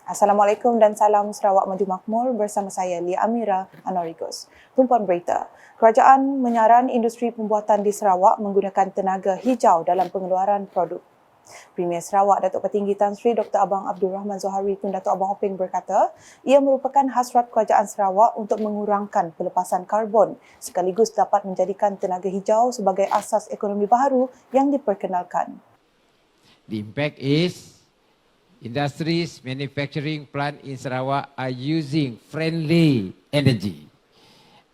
Assalamualaikum dan salam Sarawak Maju Makmur bersama saya Lia Amira Anorigus. Tumpuan berita. Kerajaan menyaran industri pembuatan di Sarawak menggunakan tenaga hijau dalam pengeluaran produk. Premier Sarawak Datuk Petinggi Tan Sri Dr. Abang Abdul Rahman Zohari Tun Datuk Abang Openg berkata, ia merupakan hasrat kerajaan Sarawak untuk mengurangkan pelepasan karbon sekaligus dapat menjadikan tenaga hijau sebagai asas ekonomi baharu yang diperkenalkan. The impact is industries, manufacturing plant in Sarawak are using friendly energy,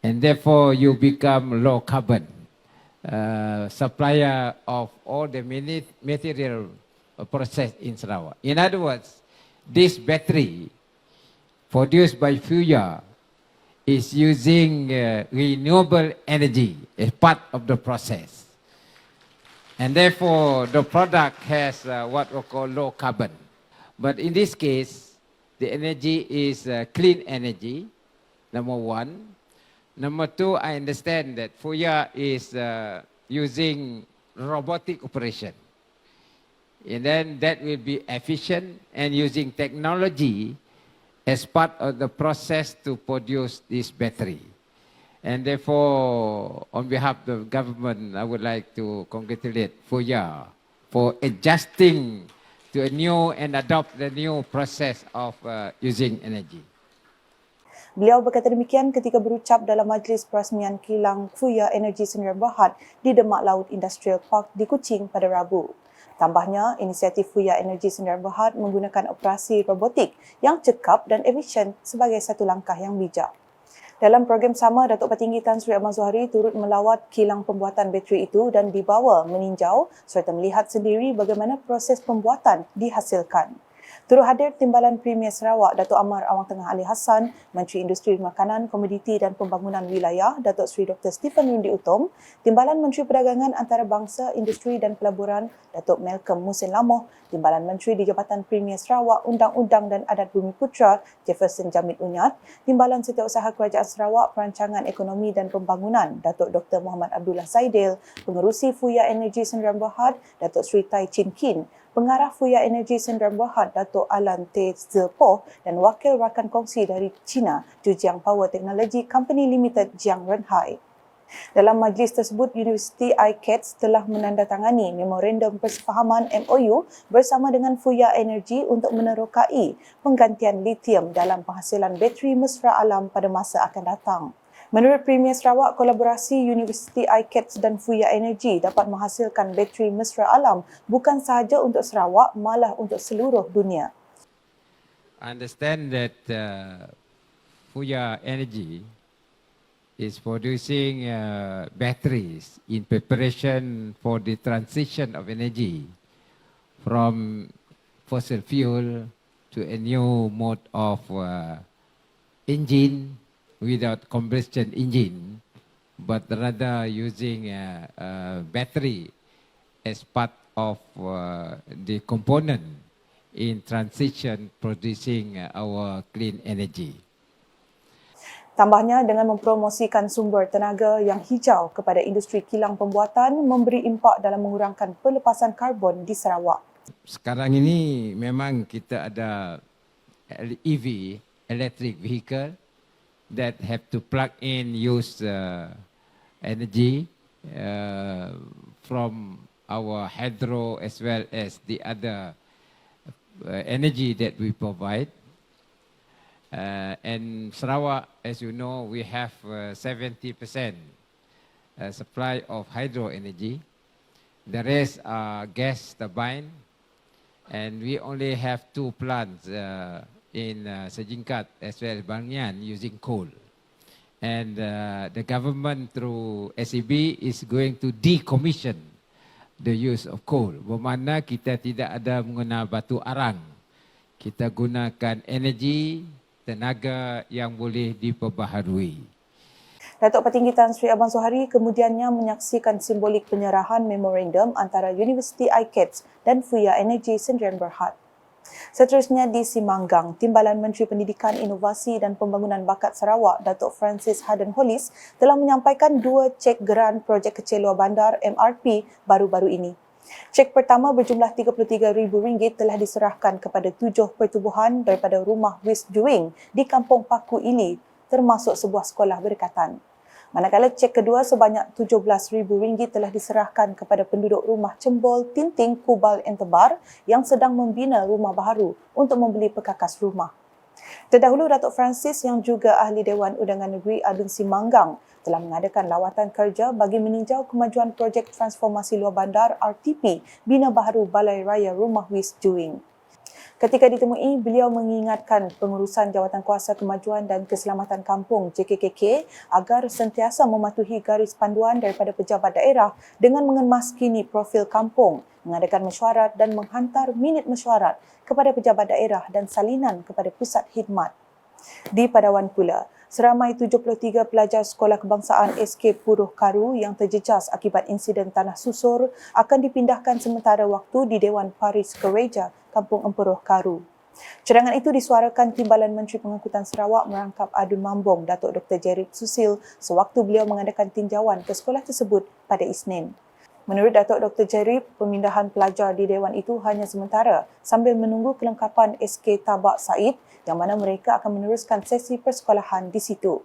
and therefore you become low carbon supplier of all the material processed in Sarawak. In other words, this battery produced by Fuya is using renewable energy as part of the process, and therefore the product has what we call low carbon. But in this case, the energy is clean energy, number one. Number two, I understand that Fuya is using robotic operation. And then that will be efficient and using technology as part of the process to produce this battery. And therefore, on behalf of the government, I would like to congratulate Fuya for adjusting to a new and adopt the new process of using energy. Beliau berkata demikian ketika berucap dalam majlis perasmian kilang Fuya Energy Sdn Bhd di Demak Laut Industrial Park di Kuching pada Rabu. Tambahnya, inisiatif Fuya Energy Sdn Bhd menggunakan operasi robotik yang cekap dan efisien sebagai satu langkah yang bijak. Dalam program sama, Datuk Petinggi Tan Sri Ahmad Zohari turut melawat kilang pembuatan bateri itu dan dibawa meninjau serta melihat sendiri bagaimana proses pembuatan dihasilkan. Turut hadir Timbalan Premier Sarawak Datuk Amar Awang Tengah Ali Hassan, Menteri Industri Makanan, Komoditi dan Pembangunan Wilayah Datuk Seri Dr. Stephen Rundi Utom, Timbalan Menteri Perdagangan Antarabangsa, Industri dan Pelaburan Datuk Malcolm Musin Lamoh, Timbalan Menteri di Jabatan Premier Sarawak Undang-Undang dan Adat Bumi Putra Jefferson Jamit Unyat, Timbalan Setiausaha Kerajaan Sarawak Perancangan Ekonomi dan Pembangunan Datuk Dr. Muhammad Abdullah Zaidil, Pengerusi Fuya Energy Sdn Bhd Datuk Seri Tai Chin Kin, Pengarah Fuya Energy Sdn Bhd Datuk Alan T. Zilpo dan Wakil Rakan Kongsi dari China, Zhejiang Power Technology Company Limited Jiang Renhai. Dalam majlis tersebut, Universiti ICATS telah menandatangani Memorandum Persefahaman MOU bersama dengan Fuya Energy untuk menerokai penggantian litium dalam penghasilan bateri mesra alam pada masa akan datang. Menurut Premier Sarawak, kolaborasi Universiti ICATS dan Fuya Energy dapat menghasilkan bateri mesra alam bukan sahaja untuk Sarawak, malah untuk seluruh dunia. I understand that Fuya Energy is producing batteries in preparation for the transition of energy from fossil fuel to a new mode of engine without combustion engine, but rather using a battery as part of the component in transition producing our clean energy. Tambahnya, dengan mempromosikan sumber tenaga yang hijau kepada industri kilang pembuatan, memberi impak dalam mengurangkan pelepasan karbon di Sarawak. Sekarang ini memang kita ada EV, electric vehicle, that have to plug in, use energy from our hydro as well as the other energy that we provide. And Sarawak, as you know, we have 70% supply of hydro energy. The rest are gas turbine, and we only have 2 plants in Sejingkat as well as Banyan using coal. And the government through SEB is going to decommission the use of coal. Bermakna kita tidak ada menggunakan batu arang. Kita gunakan energi, tenaga yang boleh diperbaharui. Datuk Petinggi Tan Sri Abang Zohari kemudiannya menyaksikan simbolik penyerahan memorandum antara Universiti ICATS dan Fuya Energy Sdn Bhd. Seterusnya di Simanggang, Timbalan Menteri Pendidikan, Inovasi dan Pembangunan Bakat Sarawak, Datuk Francis Harden Hollis telah menyampaikan 2 cek geran projek kecil luar bandar MRP baru-baru ini. Cek pertama berjumlah RM33,000 telah diserahkan kepada 7 pertubuhan daripada rumah Wis Juing di Kampung Paku Ili, termasuk sebuah sekolah berdekatan. Manakala cek kedua sebanyak RM17,000 telah diserahkan kepada penduduk rumah Cembol Tinting Kubal Entebar yang sedang membina rumah baharu untuk membeli perkakas rumah. Terdahulu, Datuk Francis yang juga Ahli Dewan Undangan Negeri Adun Simanggang telah mengadakan lawatan kerja bagi meninjau kemajuan projek transformasi luar bandar RTP Bina Baharu Balai Raya Rumah Wis Juing. Ketika ditemui, beliau mengingatkan pengurusan Jawatankuasa Kemajuan dan Keselamatan Kampung JKKK agar sentiasa mematuhi garis panduan daripada pejabat daerah dengan mengemaskini profil kampung, mengadakan mesyuarat dan menghantar minit mesyuarat kepada pejabat daerah dan salinan kepada pusat khidmat. Di Padawan pula, seramai 73 pelajar Sekolah Kebangsaan SK Puruh Karu yang terjejas akibat insiden tanah susur akan dipindahkan sementara waktu di Dewan Paris Kereja, Kampung Emperoh Karu. Cadangan itu disuarakan Timbalan Menteri Pengangkutan Sarawak merangkap Adun Mambong, Datuk Dr. Jerry Susil sewaktu beliau mengadakan tinjauan ke sekolah tersebut pada Isnin. Menurut Datuk Dr. Jerry, pemindahan pelajar di Dewan itu hanya sementara sambil menunggu kelengkapan SK Tabak Said yang mana mereka akan meneruskan sesi persekolahan di situ.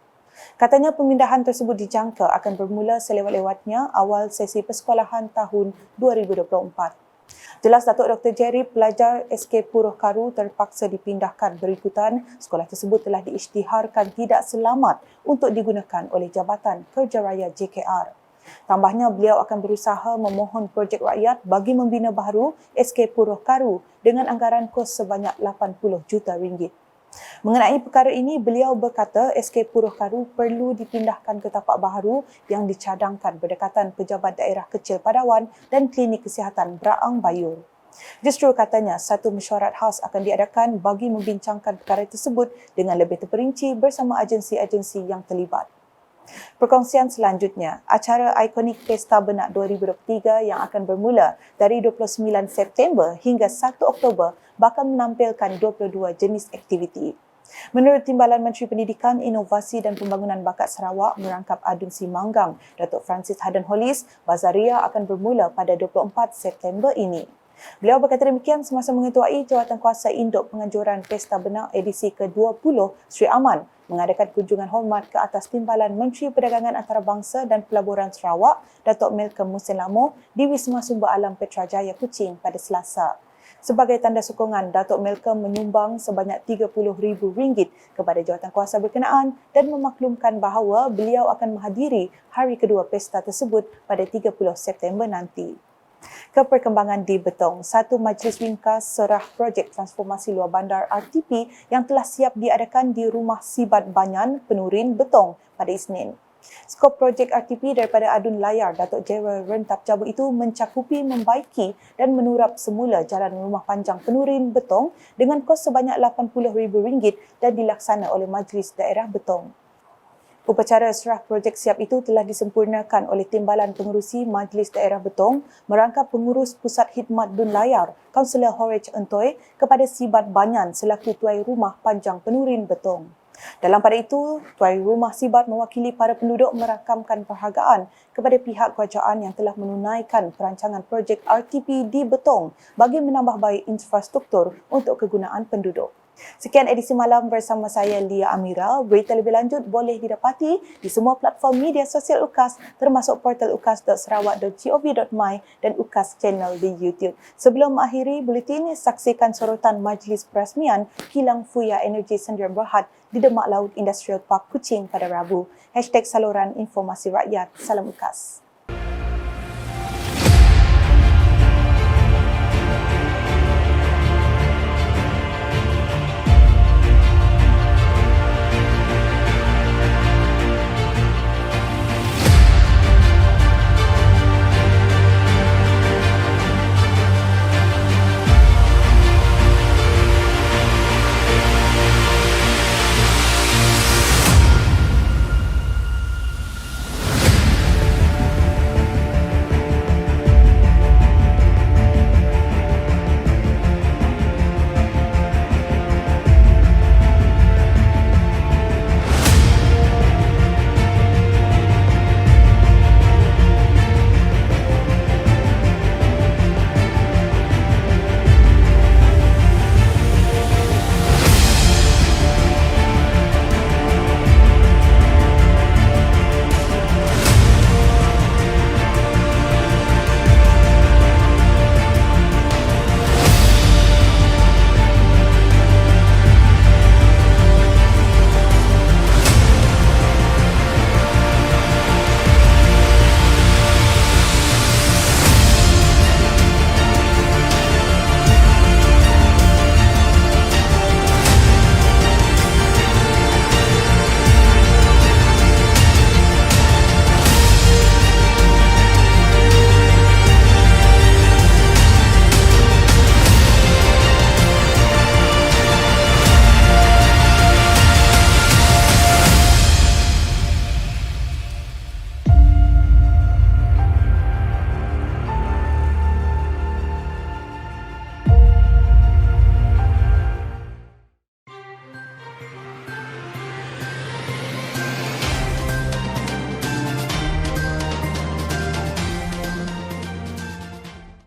Katanya pemindahan tersebut dijangka akan bermula selewat-lewatnya awal sesi persekolahan tahun 2024. Jelas Datuk Dr. Jerry, pelajar SK Puruh Karu terpaksa dipindahkan berikutan sekolah tersebut telah diisytiharkan tidak selamat untuk digunakan oleh Jabatan Kerja Raya JKR. Tambahnya, beliau akan berusaha memohon projek rakyat bagi membina baharu SK Puruh Karu dengan anggaran kos sebanyak RM80 juta. Mengenai perkara ini, beliau berkata SK Puruh Karu perlu dipindahkan ke tapak baharu yang dicadangkan berdekatan Pejabat Daerah Kecil Padawan dan Klinik Kesihatan Braang Bayur. Justru katanya, satu mesyuarat khas akan diadakan bagi membincangkan perkara tersebut dengan lebih terperinci bersama agensi-agensi yang terlibat. Perkongsian selanjutnya, acara ikonik Pesta Benak 2023 yang akan bermula dari 29 September hingga 1 Oktober bakal menampilkan 22 jenis aktiviti. Menurut Timbalan Menteri Pendidikan, Inovasi dan Pembangunan Bakat Sarawak merangkap Adun Simanggang, Datuk Francis Haden Hollis, Bazaria akan bermula pada 24 September ini. Beliau berkata demikian semasa mengetuai Jawatankuasa Induk Penganjuran Pesta Benak edisi ke-20 Sri Aman mengadakan kunjungan hormat ke atas Timbalan Menteri Perdagangan Antarabangsa dan Pelaburan Sarawak, Datuk Malcolm Musin Lamo di Wisma Sumber Alam Petrajaya Kuching pada Selasa. Sebagai tanda sokongan, Datuk Malcolm menyumbang sebanyak RM30,000 kepada jawatankuasa berkenaan dan memaklumkan bahawa beliau akan menghadiri hari kedua pesta tersebut pada 30 September nanti. Keperkembangan di Betong, satu majlis ringkas serah projek transformasi luar bandar RTP yang telah siap diadakan di Rumah Sibat Banyan, Penurin, Betong pada Isnin. Skop projek RTP daripada Adun Layar, Datuk Jeral Rentap Jabu itu mencakupi membaiki dan menurap semula jalan rumah panjang Penurin, Betong dengan kos sebanyak RM80,000 dan dilaksana oleh Majlis Daerah Betong. Upacara serah projek siap itu telah disempurnakan oleh Timbalan Pengerusi Majlis Daerah Betong merangkap Pengurus Pusat Khidmat Dun Layar, Kaunselor Horage Entoi kepada Sibat Banyan selaku Tuai Rumah Panjang Penurin Betong. Dalam pada itu, Tuai Rumah Sibat mewakili para penduduk merakamkan penghargaan kepada pihak kerajaan yang telah menunaikan perancangan projek RTP di Betong bagi menambah baik infrastruktur untuk kegunaan penduduk. Sekian edisi malam bersama saya Lia Amira. Berita lebih lanjut boleh didapati di semua platform media sosial UKAS termasuk portal ukas.sarawak.gov.my dan UKAS channel di YouTube. Sebelum mengakhiri buletin, saksikan sorotan Majlis Perasmian Kilang Fuya Energi Sdn Berhad di Demak Laut Industrial Park Kuching pada Rabu. #saluran informasi rakyat. Salam UKAS.